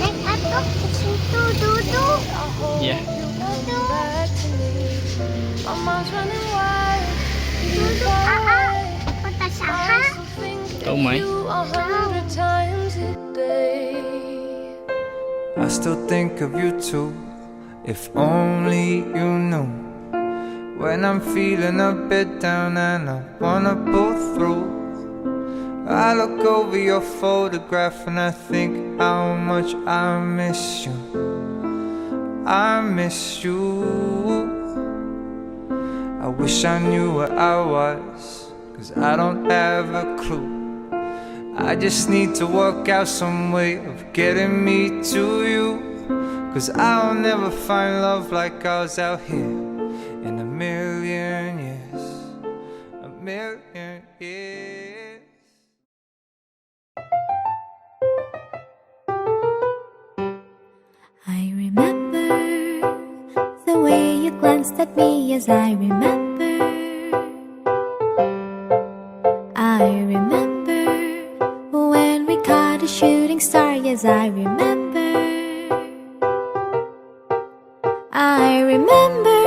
Naik apa ke situ duduk. Iya. Duduk. Duduk kota saha. Oh my. I still think of you too. If only you knew. When I'm feeling a bit down and I wanna pull through, I look over your photograph and I think how much I miss you. I miss you. I wish I knew where I was, 'cause I don't have a clue. I just need to work out some way of getting me to you, 'cause I'll never find love like ours out here in a million years. A million years. I remember the way you glanced at me as I remember. I remember when we caught a shooting star, yes I remember. I remember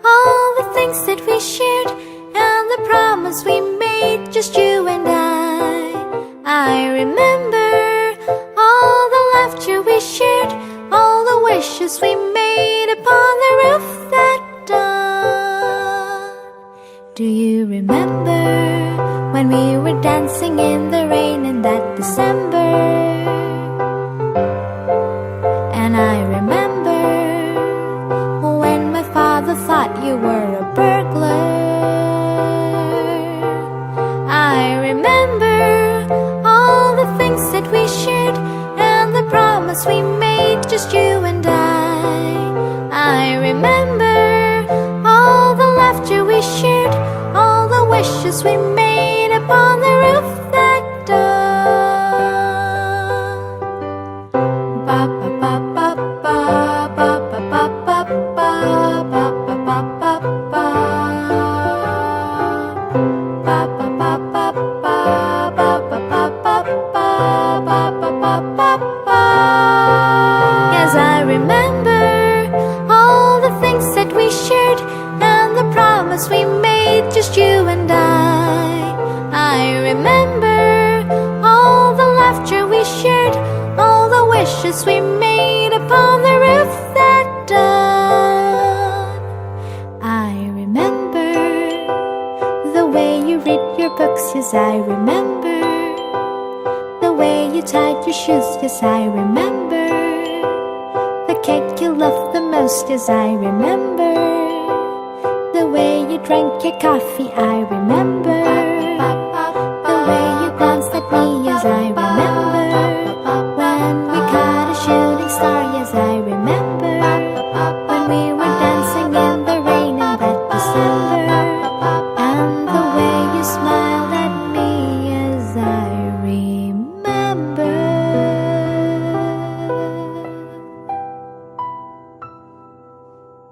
all the things that we shared and the promise we made, just you and I remember all the laughter we shared, all the wishes we made upon the roof that dawn. Do you remember when we were dancing in the rain in that December? And I remember when my father thought you were a burglar. I remember all the things that we shared and the promise we made, just you and I remember all the laughter we shared, all the wishes we made upon the roof that dawn. Ba ba ba ba ba ba ba ba ba ba ba ba ba ba ba. Ba ba ba ba ba ba ba ba ba ba ba ba ba. Yes, I remember all the things that we shared and the promise we made, just you and I remember all the laughter we shared, all the wishes we made upon the roof that dawn. I remember the way you read your books, yes I remember. The way you tied your shoes, yes I remember. The cake you loved the most, yes I remember. The way you drank your coffee, I remember.